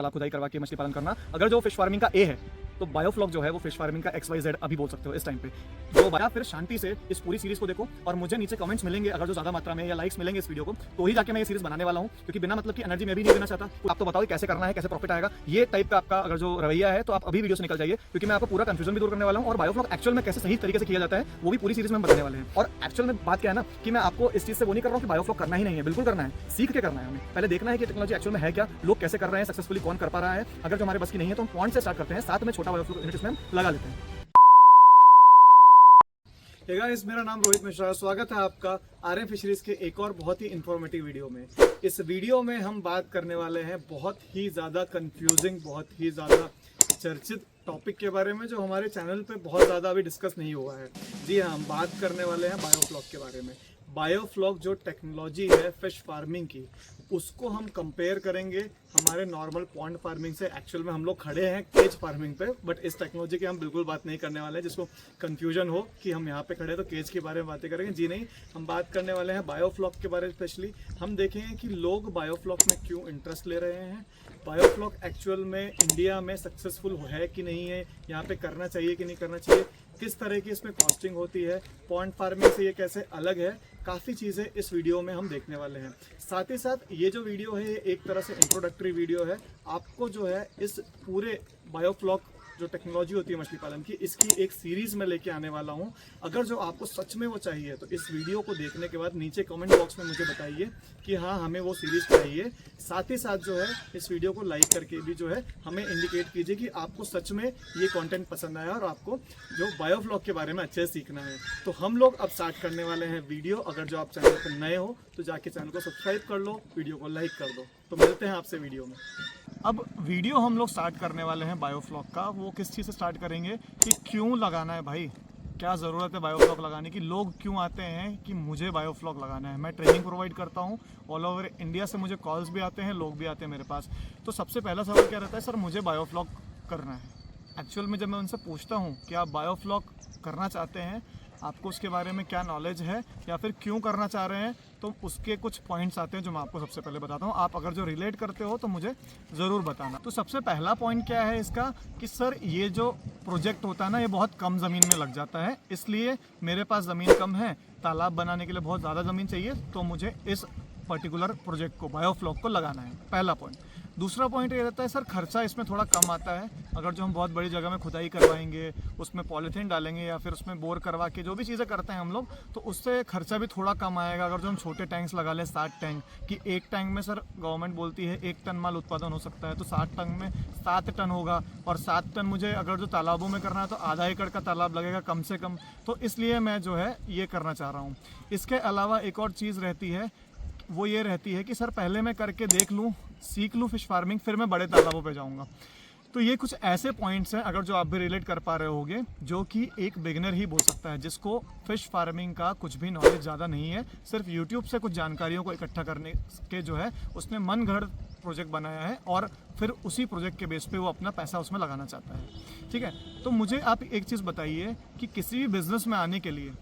तालाब खुदाई करवा के मछली पालन करना। अगर जो फिश फार्मिंग का ए है तो बायोफ्लॉक जो है वो फिश फार्मिंग का XYZ अभी बोल सकते हो इस टाइम पे। जो या फिर शांति से इस पूरी सीरीज को देखो और मुझे नीचे कमेंट्स मिलेंगे अगर जो ज्यादा मात्रा में या लाइक्स मिलेंगे इस वीडियो को तो ही जाके मैं ये सीरीज बनाने वाला हूँ, क्योंकि बिना मतलब की एनर्जी मैं भी नहीं देना चाहता। तो आप तो बताओ कैसे करना है, कैसे प्रॉफिट आएगा, ये टाइप का आपका अगर जो रवैया है तो आप अभी वीडियो से निकल जाइए, क्योंकि मैं आपको पूरा कंफ्यूजन भी दूर करने वाला हूँ और बायोफ्लॉक एक्चुअल में कैसे सही तरीके से किया जाता है वो भी पूरी सीरीज में बताने वाले हैं। और एक्चुअल में बात क्या है ना कि मैं आपको इस चीज से वो नहीं कर रहा हूँ कि बायोफ्लॉक करना ही नहीं है, बिल्कुल करना है, सीख के करना है। हमें पहले देखना है कि टेक्नोलॉजी एक्चुअल में है क्या, लोग कैसे कर रहे हैं, सक्सेसफुली कौन कर पा रहा है। अगर जो हमारे बस की नहीं है तो हम पॉइंट से स्टार्ट करते हैं, साथ में छोटा बायोफ्लॉक यूनिट इसमें लगा लेते हैं। हे गाइस, मेरा नाम रोहित मिश्रा, स्वागत है आपका आर्यन फिशरीज के एक और बहुत ही इंफॉर्मेटिव वीडियो में। इस वीडियो में हम बात करने वाले हैं बहुत ही ज़्यादा कंफ्यूजिंग, बहुत ही ज़्यादा चर्चित टॉपिक के बारे में जो हमारे चैनल पे बहुत ज़्यादा अभी डिस्कस नहीं हुआ है। जी हाँ, हम बात करने वाले हैं बायोफ्लॉक के बारे में। बायोफ्लॉक जो टेक्नोलॉजी है फिश फार्मिंग की, उसको हम कंपेयर करेंगे हमारे नॉर्मल पॉन्ड फार्मिंग से। एक्चुअल में हम लोग खड़े हैं केज फार्मिंग पे, बट इस टेक्नोलॉजी की हम बिल्कुल बात नहीं करने वाले हैं जिसको कंफ्यूजन हो कि हम यहाँ पे खड़े हैं तो केज के बारे में बातें करेंगे। जी नहीं, हम बात करने वाले हैं बायोफ्लॉक के बारे में। स्पेशली हम देखेंगे कि लोग बायोफ्लॉक में क्यों इंटरेस्ट ले रहे हैं, बायोफ्लॉक एक्चुअल में इंडिया में सक्सेसफुल है कि नहीं है, यहाँ पे करना चाहिए कि नहीं करना चाहिए, किस तरह की इसमें कॉस्टिंग होती है, पॉन्ड फार्मिंग से ये कैसे अलग है, काफ़ी चीज़ें इस वीडियो में हम देखने वाले हैं। साथ ही साथ ये जो वीडियो है ये एक तरह से इंट्रोडक्टरी वीडियो है। आपको जो है इस पूरे बायोफ्लॉक जो टेक्नोलॉजी होती है मछली पालन की, इसकी एक सीरीज में लेके आने वाला हूं। अगर जो आपको सच में वो चाहिए तो इस वीडियो को देखने के बाद नीचे कमेंट बॉक्स में मुझे बताइए कि हाँ हमें वो सीरीज चाहिए। साथ ही साथ जो है इस वीडियो को लाइक करके भी जो है हमें इंडिकेट कीजिए कि आपको सच में ये कंटेंट पसंद आया और आपको जो बायोफ्लॉक के बारे में अच्छे से सीखना है। तो हम लोग अब स्टार्ट करने वाले हैं वीडियो। अगर जो आप चैनल पर नए हो तो जाके चैनल को सब्सक्राइब कर लो, वीडियो को लाइक कर दो। तो मिलते हैं आपसे वीडियो में। अब वीडियो हम लोग स्टार्ट करने वाले हैं बायोफ्लॉक का। वो किस चीज़ से स्टार्ट करेंगे कि क्यों लगाना है भाई, क्या ज़रूरत है बायोफ्लॉक लगाने की, लोग क्यों आते हैं कि मुझे बायोफ्लॉक लगाना है। मैं ट्रेनिंग प्रोवाइड करता हूँ ऑल ओवर इंडिया से, मुझे कॉल्स भी आते हैं, लोग भी आते हैं मेरे पास। तो सबसे पहला सवाल क्या रहता है, सर मुझे बायोफ्लॉक करना है। एक्चुअल में जब मैं उनसे पूछता हूँ कि आप बायोफ्लॉक करना चाहते हैं, आपको उसके बारे में क्या नॉलेज है या फिर क्यों करना चाह रहे हैं, तो उसके कुछ पॉइंट्स आते हैं जो मैं आपको सबसे पहले बताता हूँ। आप अगर जो रिलेट करते हो तो मुझे ज़रूर बताना। तो सबसे पहला पॉइंट क्या है इसका कि सर ये जो प्रोजेक्ट होता है ना, ये बहुत कम ज़मीन में लग जाता है, इसलिए मेरे पास ज़मीन कम है, तालाब बनाने के लिए बहुत ज़्यादा ज़मीन चाहिए, तो मुझे इस पर्टिकुलर प्रोजेक्ट को बायोफ्लॉक को लगाना है। पहला पॉइंट। दूसरा पॉइंट ये रहता है सर खर्चा इसमें थोड़ा कम आता है। अगर जो हम बहुत बड़ी जगह में खुदाई करवाएंगे, उसमें पॉलीथीन डालेंगे या फिर उसमें बोर करवा के जो भी चीज़ें करते हैं हम लोग, तो उससे खर्चा भी थोड़ा कम आएगा। अगर जो हम छोटे टैंक्स लगा लें 60 टैंक, कि एक टैंक में सर गवर्नमेंट बोलती है 1 टन माल उत्पादन हो सकता है, तो 60 टन में 7 टन होगा, और 7 टन मुझे अगर जो तालाबों में करना है तो आधा एकड़ का तालाब लगेगा कम से कम। तो इसलिए मैं जो है ये करना चाह रहा हूँ। इसके अलावा एक और चीज़ रहती है, वो ये रहती है कि सर पहले मैं करके देख लूँ, सीख लूँ फिश फार्मिंग, फिर मैं बड़े तालाबों पे जाऊँगा। तो ये कुछ ऐसे पॉइंट्स हैं अगर जो आप भी रिलेट कर पा रहे होगे, जो कि एक बिगिनर ही बोल सकता है, जिसको फिश फार्मिंग का कुछ भी नॉलेज ज़्यादा नहीं है, सिर्फ यूट्यूब से कुछ जानकारियों को इकट्ठा करने के जो है उसने मन गढ़ प्रोजेक्ट बनाया है और फिर उसी प्रोजेक्ट के बेस पे वो अपना पैसा उसमें लगाना चाहता है। ठीक है, तो मुझे आप एक चीज़ बताइए कि किसी भी बिजनेस में आने के लिए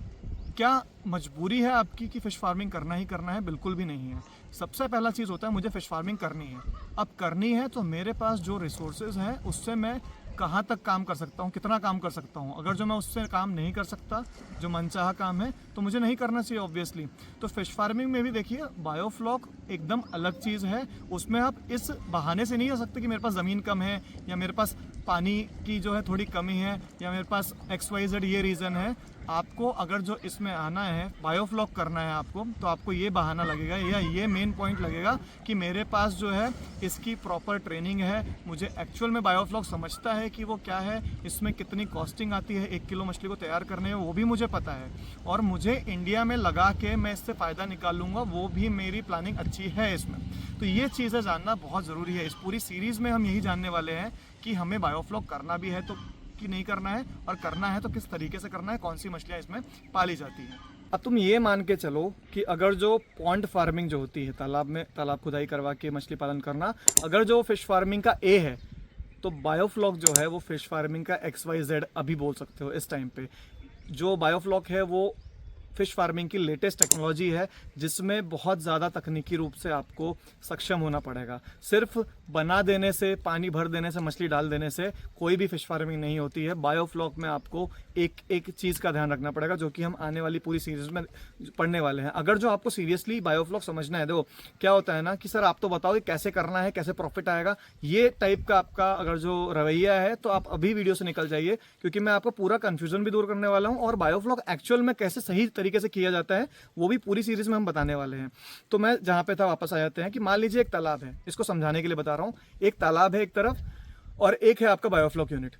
क्या मजबूरी है आपकी कि फ़िश फार्मिंग करना ही करना है? बिल्कुल भी नहीं है। सबसे पहला चीज़ होता है मुझे फ़िश फार्मिंग करनी है। अब करनी है तो मेरे पास जो रिसोर्सेज हैं उससे मैं कहाँ तक काम कर सकता हूँ, कितना काम कर सकता हूँ। अगर जो मैं उससे काम नहीं कर सकता, जो मनचाहा काम है, तो मुझे नहीं करना चाहिए ऑब्वियसली। तो फिश फार्मिंग में भी देखिए बायोफ्लॉक एकदम अलग चीज़ है। उसमें आप इस बहाने से नहीं आ सकते कि मेरे पास ज़मीन कम है या मेरे पास पानी की जो है थोड़ी कमी है या मेरे पास XYZ ये रीज़न है। आपको अगर जो इसमें आना है, बायोफ्लॉक करना है आपको, तो आपको ये बहाना लगेगा या ये मेन पॉइंट लगेगा कि मेरे पास जो है इसकी प्रॉपर ट्रेनिंग है, मुझे एक्चुअल में बायोफ्लॉक समझता है कि वो क्या है, इसमें कितनी कॉस्टिंग आती है 1 किलो मछली को तैयार करने में, वो भी मुझे पता है, और मुझे इंडिया में लगा के मैं इससे फ़ायदा निकाल लूँगा, वो भी मेरी प्लानिंग अच्छी है इसमें। तो ये चीज़ें जानना बहुत ज़रूरी है। इस पूरी सीरीज़ में हम यही जानने वाले हैं कि हमें बायोफ्लॉक करना भी है तो कि नहीं करना है, और करना है तो किस तरीके से करना है, कौन सी मछलियाँ इसमें पाली जाती हैं। अब तुम ये मान के चलो कि अगर जो पॉन्ड फार्मिंग जो होती है, तालाब खुदाई करवा के मछली पालन करना, अगर जो फिश फार्मिंग का ए है तो बायोफ्लॉक जो है वो फिश फार्मिंग का XYZ अभी बोल सकते हो इस टाइम पे। जो बायोफ्लॉक है वो फिश फार्मिंग की लेटेस्ट टेक्नोलॉजी है जिसमें बहुत ज़्यादा तकनीकी रूप से आपको सक्षम होना पड़ेगा। सिर्फ बना देने से, पानी भर देने से, मछली डाल देने से कोई भी फिश फार्मिंग नहीं होती है। बायोफ्लॉक में आपको एक एक चीज़ का ध्यान रखना पड़ेगा, जो कि हम आने वाली पूरी सीरीज में पढ़ने वाले हैं। अगर जो आपको सीरियसली बायोफ्लॉक समझना है, देखो क्या होता है ना कि सर आप तो बताओ कि कैसे करना है, कैसे प्रॉफिट आएगा, ये टाइप का आपका अगर जो रवैया है तो आप अभी वीडियो से निकल जाइए, क्योंकि मैं आपको पूरा कंफ्यूजन भी दूर करने वाला हूं और बायोफ्लॉक एक्चुअल में कैसे सही तरीके से किया जाता है वो भी पूरी सीरीज में हम बताने वाले हैं। तो मैं जहां पे था वापस आ जाते हैं कि मान लीजिए एक तालाब है, इसको समझाने के लिए बता रहा हूं। एक तालाब है एक तरफ और एक है आपका बायोफ्लॉक यूनिट।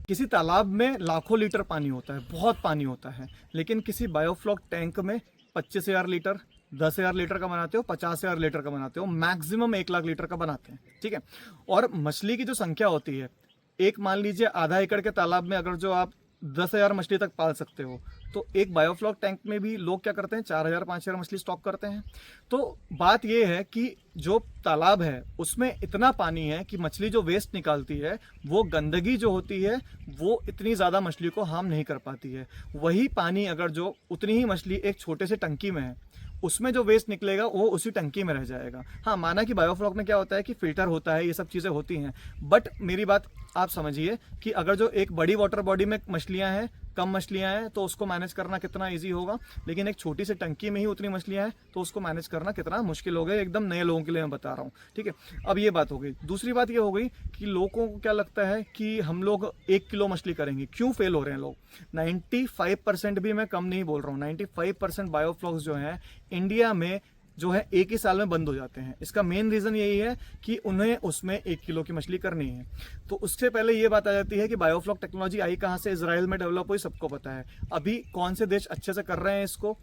किसी तालाब में लाखों लीटर पानी होता है, बहुत पानी होता है, लेकिन किसी बायोफ्लॉक टैंक में 25,000 लीटर, 10,000 लीटर का बनाते हो, 50,000 लीटर का बनाते हो, मैक्सिमम 1 लाख लीटर का बनाते हैं, ठीक है। और मछली की जो संख्या होती है, एक मान लीजिए आधा एकड़ के तालाब में अगर जो आप 10,000 मछली तक पाल सकते हो, तो एक बायोफ्लॉक टैंक में भी लोग क्या करते हैं, 4,000 5,000 मछली स्टॉक करते हैं। तो बात यह है कि जो तालाब है उसमें इतना पानी है कि मछली जो वेस्ट निकालती है, वो गंदगी जो होती है वो इतनी ज़्यादा मछली को हार्म नहीं कर पाती है। वही पानी अगर जो उतनी ही मछली एक छोटे से टंकी में है, उसमें जो वेस्ट निकलेगा वो उसी टंकी में रह जाएगा। हाँ, माना कि बायोफ्लॉक में क्या होता है कि फिल्टर होता है, ये सब चीज़ें होती हैं, बट मेरी बात आप समझिए कि अगर जो एक बड़ी वाटर बॉडी में मछलियां हैं, कम मछलियां हैं, तो उसको मैनेज करना कितना इजी होगा, लेकिन एक छोटी सी टंकी में ही उतनी मछलियां हैं तो उसको मैनेज करना कितना मुश्किल हो गया। एकदम नए लोगों के लिए मैं बता रहा हूँ, ठीक है। अब ये बात हो गई। दूसरी बात ये हो गई कि लोगों को क्या लगता है कि हम लोग 1 किलो मछली करेंगे, क्यों फेल हो रहे हैं लोग। 95% भी मैं कम नहीं बोल रहा हूँ, 95% बायोफ्लॉक्स जो है इंडिया में जो है एक ही साल में बंद हो जाते हैं। इसका मेन रीजन यही है कि उन्हें उसमें 1 किलो की मछली करनी है। तो उससे पहले ये बात आ जाती है कि बायोफ्लॉक टेक्नोलॉजी आई कहाँ से, इजराइल में डेवलप हुई, सबको पता है। अभी कौन से देश अच्छे से कर रहे हैं इसको,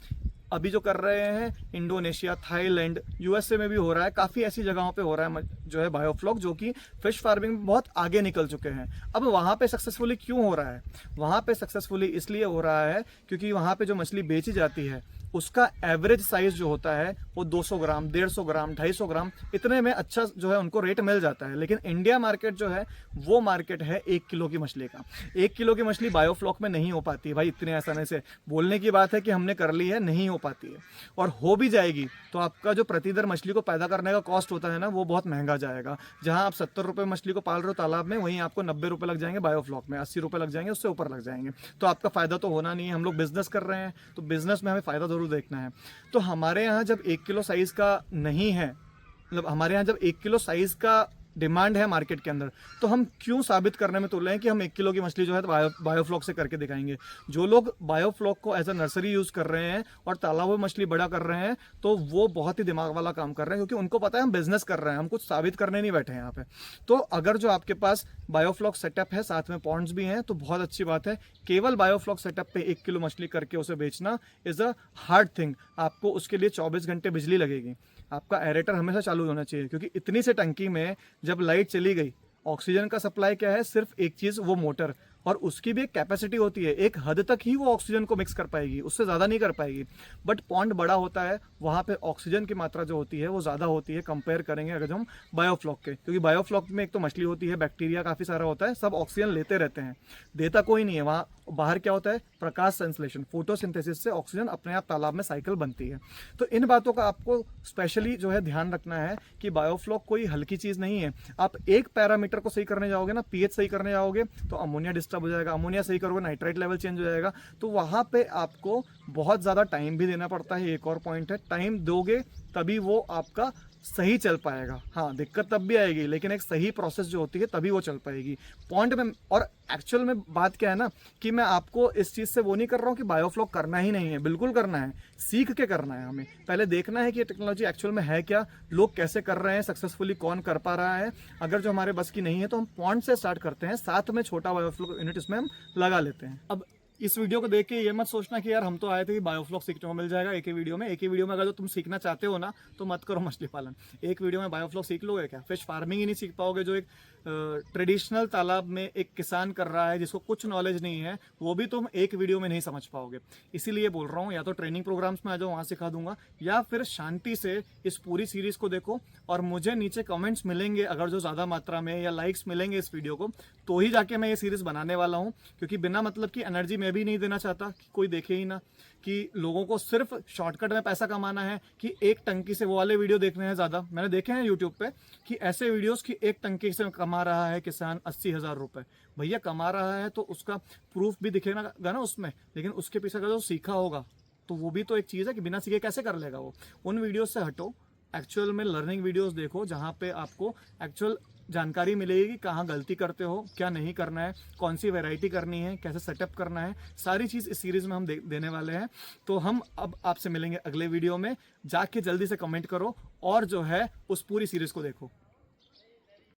अभी जो कर रहे हैं इंडोनेशिया, थाईलैंड, यूएसए में भी हो रहा है, काफ़ी ऐसी जगहों पे हो रहा है जो है बायोफ्लॉक, जो कि फिश फार्मिंग में बहुत आगे निकल चुके हैं। अब वहाँ पे सक्सेसफुली क्यों हो रहा है, वहाँ पे सक्सेसफुली इसलिए हो रहा है क्योंकि वहाँ पे जो मछली बेची जाती है उसका एवरेज साइज जो होता है वो 200 ग्राम, 150 ग्राम, 250 ग्राम, इतने में अच्छा जो है उनको रेट मिल जाता है। लेकिन इंडिया मार्केट जो है वो मार्केट है 1 किलो की मछली का। 1 किलो की मछली बायोफ्लॉक में नहीं हो पाती है भाई, इतने आसानी से। बोलने की बात है कि हमने कर ली है, नहीं हो पाती है। और हो भी जाएगी तो आपका जो प्रतिदर मछली को पैदा करने का कॉस्ट होता है ना, वो बहुत महंगा जाएगा। जहां आप 70 रुपये मछली को पाल रहे हो तालाब में, वहीं आपको 90 रुपये लग जाएंगे बायोफ्लॉक में, 80 रुपये लग जाएंगे, उससे ऊपर लग जाएंगे। तो आपका फायदा तो होना नहीं है। हम लोग बिजनेस कर रहे हैं तो बिजनेस में हमें फायदा जरूर देखना है। तो हमारे यहाँ जब 1 किलो साइज का नहीं है, मतलब हमारे यहाँ जब 1 किलो साइज का डिमांड है मार्केट के अंदर, तो हम क्यों साबित करने में तुले हैं कि हम 1 किलो की मछली जो है बायोफ्लॉक से करके दिखाएंगे। जो लोग बायोफ्लॉक को एज अ नर्सरी यूज कर रहे हैं और तालाबों में मछली बड़ा कर रहे हैं, तो वो बहुत ही दिमाग वाला काम कर रहे हैं, क्योंकि उनको पता है हम बिजनेस कर रहे हैं, हम कुछ साबित करने नहीं बैठे हैं यहाँ पे। तो अगर जो आपके पास बायोफ्लॉक सेटअप है, साथ में पॉन्ड्स भी हैं, तो बहुत अच्छी बात है। केवल बायोफ्लॉक सेटअप पे 1 किलो मछली करके उसे बेचना इज अ हार्ड थिंग। आपको उसके लिए 24 घंटे बिजली लगेगी। आपका एरेटर हमेशा चालू होना चाहिए, क्योंकि इतनी से टंकी में जब लाइट चली गई, ऑक्सीजन का सप्लाई क्या है, सिर्फ एक चीज, वो मोटर, और उसकी भी एक कैपेसिटी होती है, एक हद तक ही वो ऑक्सीजन को मिक्स कर पाएगी, उससे ज़्यादा नहीं कर पाएगी। बट पॉन्ड बड़ा होता है, वहाँ पे ऑक्सीजन की मात्रा जो होती है वो ज़्यादा होती है कंपेयर करेंगे अगर हम बायोफ्लॉक के, क्योंकि बायोफ्लॉक में एक तो मछली होती है, बैक्टीरिया काफ़ी सारा होता है, सब ऑक्सीजन लेते रहते हैं, देता कोई नहीं है। वहाँ बाहर क्या होता है, प्रकाश संश्लेषण, फोटोसिंथेसिस से ऑक्सीजन अपने आप तालाब में साइकिल बनती है। तो इन बातों का आपको स्पेशली जो है ध्यान रखना है कि बायोफ्लॉक कोई हल्की चीज़ नहीं है। आप एक पैरामीटर को सही करने जाओगे ना, पीएच सही करने जाओगे तो अमोनिया डिस्टर्ब हो जाएगा, अमोनिया सही करोगे नाइट्राइट लेवल चेंज हो जाएगा। तो वहाँ पे आपको बहुत ज़्यादा टाइम भी देना पड़ता है। एक और पॉइंट है, टाइम दोगे तभी वो आपका सही चल पाएगा। हाँ, दिक्कत तब भी आएगी, लेकिन एक सही प्रोसेस जो होती है तभी वो चल पाएगी पॉइंट में। और एक्चुअल में बात क्या है ना, कि मैं आपको इस चीज़ से वो नहीं कर रहा हूँ कि बायोफ्लॉक करना ही नहीं है, बिल्कुल करना है, सीख के करना है। हमें पहले देखना है कि ये टेक्नोलॉजी एक्चुअल में है क्या, लोग कैसे कर रहे हैं, सक्सेसफुली कौन कर पा रहा है। अगर जो हमारे बस की नहीं है तो हम पॉइंट से स्टार्ट करते हैं, साथ में छोटा बायोफ्लॉक यूनिट इसमें हम लगा लेते हैं। अब इस वीडियो को देख के ये मत सोचना कि यार हम तो आए थे कि बायोफ्लॉक सीखने को मिल जाएगा एक ही वीडियो में। एक ही वीडियो में अगर जो तुम सीखना चाहते हो ना, तो मत करो मछली पालन। एक वीडियो में बायोफ्लॉक सीख लोगे क्या? फिश फार्मिंग ही नहीं सीख पाओगे। जो एक ट्रेडिशनल तालाब में एक किसान कर रहा है, जिसको कुछ नॉलेज नहीं है, वो भी तुम एक वीडियो में नहीं समझ पाओगे। इसीलिए बोल रहा हूँ, या तो ट्रेनिंग प्रोग्राम्स में आ जाओ, वहाँ सिखा दूंगा, या फिर शांति से इस पूरी सीरीज को देखो। और मुझे नीचे कमेंट्स मिलेंगे अगर जो ज़्यादा मात्रा में, या लाइक्स मिलेंगे इस वीडियो को, तो ही जाके मैं ये सीरीज बनाने वाला हूँ। क्योंकि बिना मतलब की एनर्जी मैं भी नहीं देना चाहता कि कोई देखे ही ना, कि लोगों को सिर्फ शॉर्टकट में पैसा कमाना है, कि एक टंकी से वो वाले वीडियो देखने हैं ज़्यादा। मैंने देखे हैं यूट्यूब पे कि ऐसे वीडियोस कि एक टंकी से कमा रहा है किसान 80,000 रुपए। भैया कमा रहा है तो उसका प्रूफ भी दिखेगा ना उसमें, लेकिन उसके पीछे अगर जो सीखा होगा तो वो भी तो एक चीज़ है कि बिना सीखे कैसे कर लेगा वो। उन वीडियोस से हटो, एक्चुअल में लर्निंग वीडियोस देखो जहाँ पे आपको एक्चुअल जानकारी मिलेगी कि कहाँ गलती करते हो, क्या नहीं करना है, कौन सी वैरायटी करनी है, कैसे सेटअप करना है, सारी चीज़ इस सीरीज़ में हम देने वाले हैं। तो हम अब आपसे मिलेंगे अगले वीडियो में। जाके जल्दी से कमेंट करो और जो है उस पूरी सीरीज़ को देखो।